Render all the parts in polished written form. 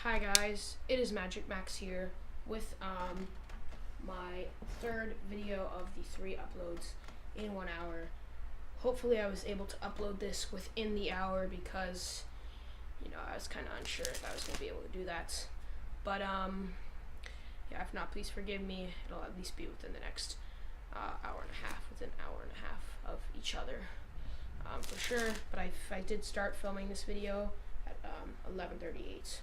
Hi guys, it is Magic Max here with my third video of the 3 uploads in 1 hour. Hopefully I was able to upload this within the hour because, I was kind of unsure if I was going to be able to do that. But yeah, if not, please forgive me. It'll at least be within the next hour and a half, within an hour and a half of each other for sure. But I did start filming this video at 11:38.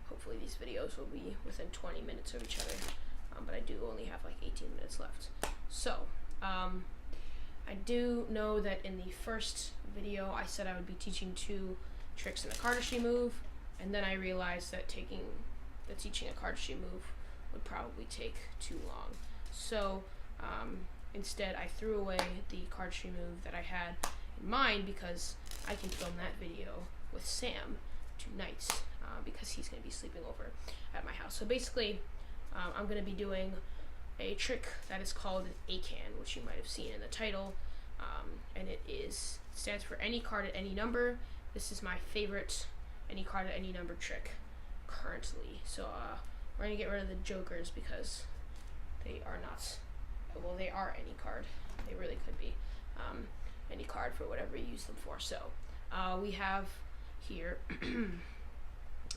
Hopefully these videos will be within 20 minutes of each other, but I do only have like 18 minutes left. So, I do know that in the first video I said I would be teaching 2 tricks in the cardistry move, and then I realized that teaching a cardistry move would probably take too long. So, instead I threw away the cardistry move that I had in mind because I can film that video with Sam tonight. Because he's going to be sleeping over at my house. So basically, I'm going to be doing a trick that is called an ACAAN, which you might have seen in the title, and it stands for any card at any number. This is my favorite any card at any number trick currently. So we're going to get rid of the jokers because they are not, well, they are any card. They really could be any card for whatever you use them for. So we have here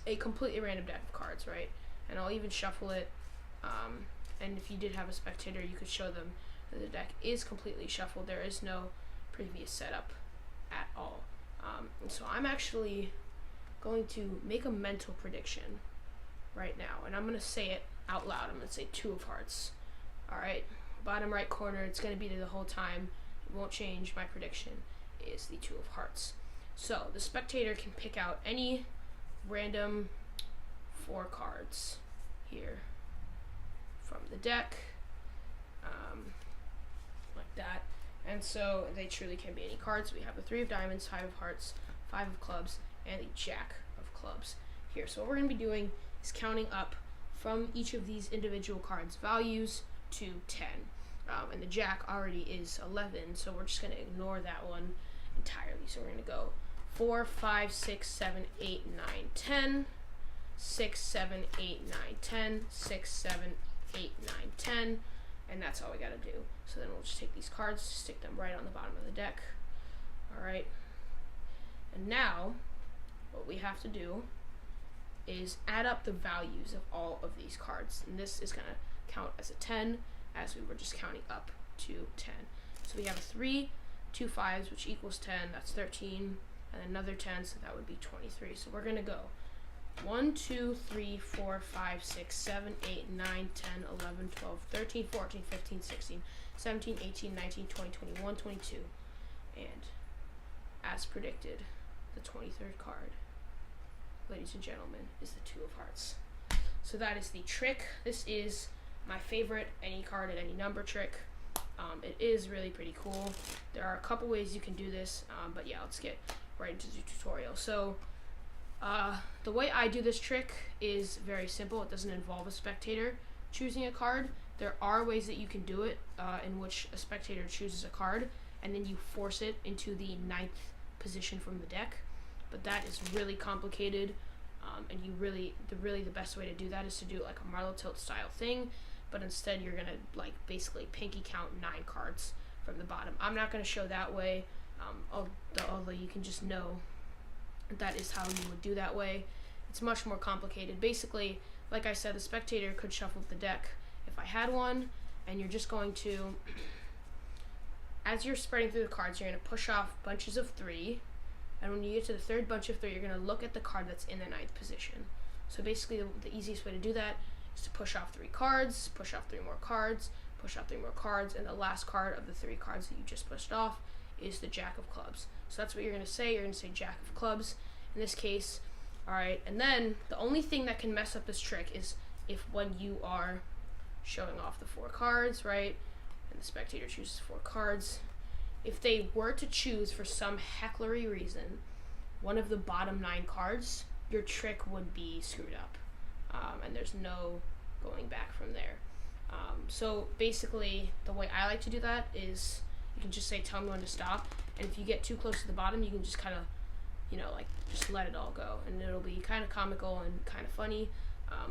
a completely random deck of cards, right? And I'll even shuffle it, and if you did have a spectator, you could show them that the deck is completely shuffled. There is no previous setup at all. And so I'm actually going to make a mental prediction right now, and I'm going to say it out loud. I'm going to say 2 of hearts. Alright, bottom right corner, it's going to be there the whole time. It won't change. My prediction is the 2 of hearts. So the spectator can pick out any random 4 cards here from the deck, like that, and so they truly can be any cards. We have the 3 of diamonds, 5 of hearts, 5 of clubs, and the jack of clubs here. So what we're going to be doing is counting up from each of these individual cards' values to 10, and the jack already is 11, so we're just going to ignore that one entirely. So we're going to go 4, 5, 6, 7, 8, 9, 10, 6, 7, 8, 9, 10, 6, 7, 8, 9, 10, and that's all we gotta do. So then we'll just take these cards, stick them right on the bottom of the deck. Alright, and now what we have to do is add up the values of all of these cards, and this is gonna count as a 10 as we were just counting up to 10. So we have a 3, 2 5s, which equals 10, that's 13, and another 10, so that would be 23. So we're going to go 1, 2, 3, 4, 5, 6, 7, 8, 9, 10, 11, 12, 13, 14, 15, 16, 17, 18, 19, 20, 21, 22. And as predicted, the 23rd card, ladies and gentlemen, is the 2 of hearts. So that is the trick. This is my favorite any card at any number trick. It is really pretty cool. There are a couple ways you can do this, but yeah, let's get right into the tutorial. So the way I do this trick is very simple. It doesn't involve a spectator choosing a card. There are ways that you can do it in which a spectator chooses a card and then you force it into the 9th position from the deck, but that is really complicated, and the best way to do that is to do like a Marlowe tilt style thing, but instead you're gonna like basically pinky count 9 cards from the bottom. I'm not gonna show that way, although you can just know that is how you would do that way. It's much more complicated. Basically, like I said, the spectator could shuffle the deck if I had one, and you're just going to, as you're spreading through the cards, you're going to push off bunches of 3, and when you get to the 3rd bunch of 3, you're going to look at the card that's in the 9th position. So basically, the easiest way to do that is to push off 3 cards, push off 3 more cards, push off 3 more cards, and the last card of the 3 cards that you just pushed off is the jack of clubs. So that's what you're going to say. You're going to say jack of clubs in this case. Alright, and then the only thing that can mess up this trick is if when you are showing off the 4 cards, right, and the spectator chooses 4 cards, if they were to choose for some hecklery reason one of the bottom 9 cards, your trick would be screwed up, and there's no going back from there. So basically the way I like to do that is you can just say tell me when to stop, and if you get too close to the bottom, you can just kind of like just let it all go, and it'll be kind of comical and kind of funny.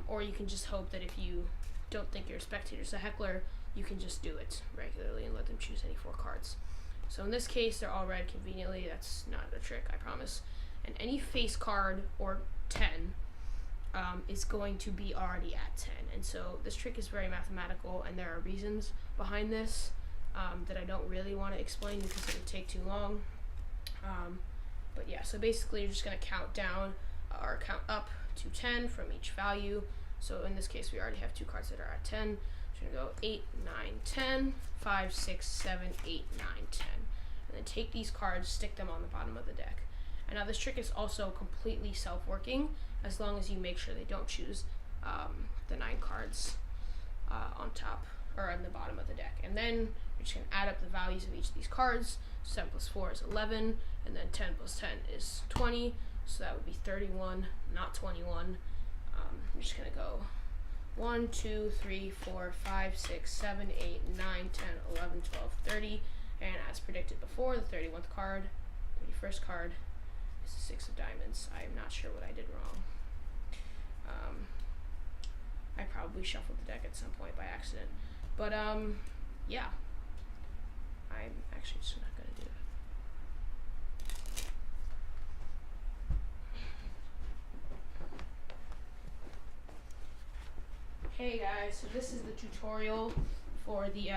Or you can just hope that if you don't think your spectator's a heckler, you can just do it regularly and let them choose any 4 cards. So in this case, they're all red conveniently. That's not a trick, I promise. And any face card or 10 is going to be already at 10. And so this trick is very mathematical, and there are reasons behind this that I don't really want to explain because it would take too long. But yeah, so basically you're just going to count down or count up to 10 from each value. So in this case, we already have 2 cards that are at 10. So we're going to go 8, 9, 10, 5, 6, 7, 8, 9, 10. And then take these cards, stick them on the bottom of the deck. And now this trick is also completely self-working as long as you make sure they don't choose the 9 cards on top or on the bottom of the deck. And then you're just going to add up the values of each of these cards. 7 plus 4 is 11, and then 10 plus 10 is 20, so that would be 31, not 21. I'm just going to go 1, 2, 3, 4, 5, 6, 7, 8, 9, 10, 11, 12, 30, and as predicted before, the 31st card, 31st card is the 6 of diamonds. I'm not sure what I did wrong. I probably shuffled the deck at some point by accident, but yeah, I'm actually just not going to do it. Hey guys, so this is the tutorial for the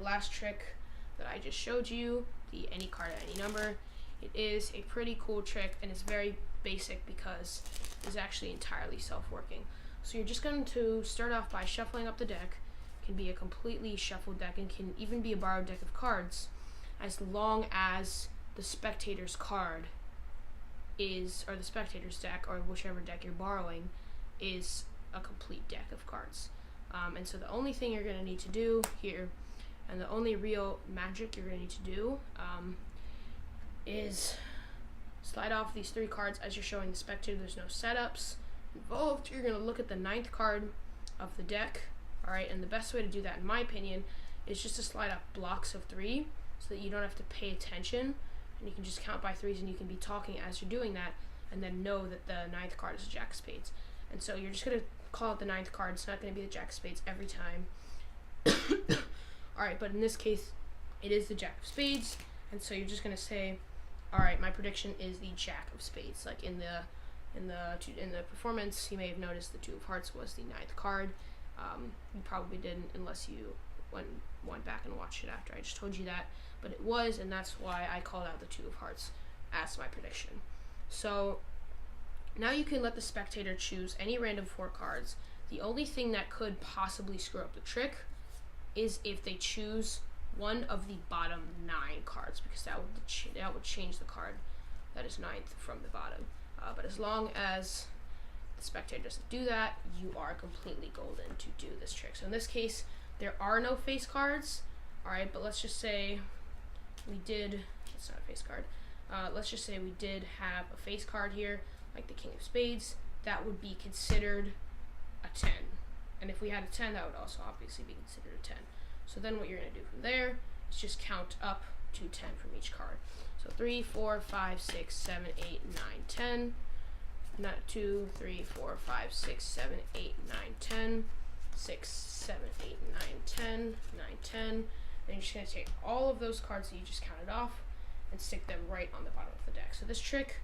last trick that I just showed you, the any card at any number. It is a pretty cool trick, and it's very basic because it's actually entirely self-working. So you're just going to start off by shuffling up the deck. It can be a completely shuffled deck and can even be a borrowed deck of cards, as long as the spectator's card is, or the spectator's deck, or whichever deck you're borrowing, is a complete deck of cards. And so the only thing you're going to need to do here, and the only real magic you're going to need to do, is slide off these 3 cards as you're showing the spectator. There's no setups involved. You're going to look at the 9th card of the deck, alright, and the best way to do that, in my opinion, is just to slide up blocks of 3 so that you don't have to pay attention, and you can just count by 3s, and you can be talking as you're doing that, and then know that the 9th card is a Jack of Spades. And so you're just going to call it the 9th card. It's not going to be the Jack of Spades every time. Alright, but in this case, it is the Jack of Spades, and so you're just going to say, alright, my prediction is the Jack of Spades. Like in the performance, you may have noticed the 2 of Hearts was the 9th card. You probably didn't unless you went back and watched it after I just told you that, but it was, and that's why I called out the 2 of Hearts as my prediction. So now you can let the spectator choose any random 4 cards. The only thing that could possibly screw up the trick is if they choose one of the bottom 9 cards, because that would change the card that is 9th from the bottom. But as long as the spectator doesn't do that, you are completely golden to do this trick. So in this case, there are no face cards. Alright, but let's just say we did, it's not a face card, let's just say we did have a face card here, like the King of Spades. That would be considered a 10. And if we had a 10, that would also obviously be considered a 10. So then what you're going to do from there is just count up to 10 from each card. So 3, 4, 5, 6, 7, 8, 9, 10. Not 2, 3, 4, 5, 6, 7, 8, 9, 10. 6, 7, 8, 9, 10. 9, 10. Then you're just going to take all of those cards that you just counted off and stick them right on the bottom of the deck. So this trick,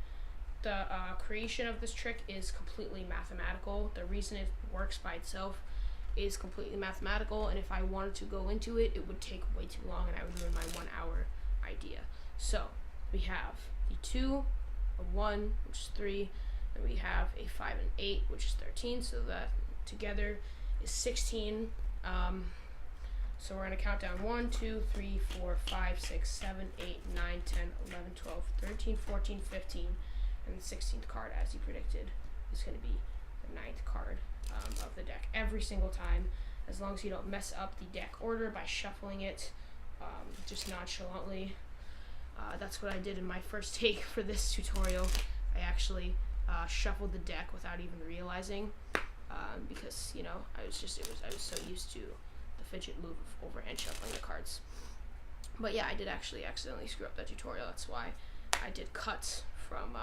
the creation of this trick is completely mathematical. The reason it works by itself is completely mathematical, and if I wanted to go into it, it would take way too long and I would ruin my 1 hour idea. So we have the 2, a 1, which is 3, then we have a 5 and 8, which is 13, so that together is 16. So we're going to count down 1, 2, 3, 4, 5, 6, 7, 8, 9, 10, 11, 12, 13, 14, 15, and the 16th card, as you predicted, is going to be the 9th card of the deck every single time, as long as you don't mess up the deck order by shuffling it just nonchalantly. That's what I did in my first take for this tutorial. I actually shuffled the deck without even realizing, because I was so used to the fidget move of overhand shuffling the cards. But yeah, I did actually accidentally screw up that tutorial. That's why I did cuts from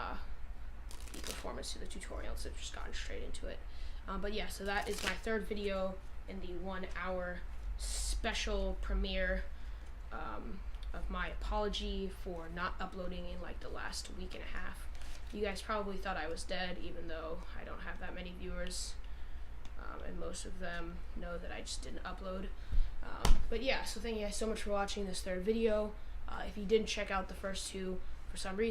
the performance to the tutorial instead of just gotten straight into it. But yeah, so that is my third video in the 1 hour special premiere of my apology for not uploading in like the last week and a half. You guys probably thought I was dead, even though I don't have that many viewers, and most of them know that I just didn't upload. But yeah, so thank you guys so much for watching this third video. If you didn't check out the first two for some reason,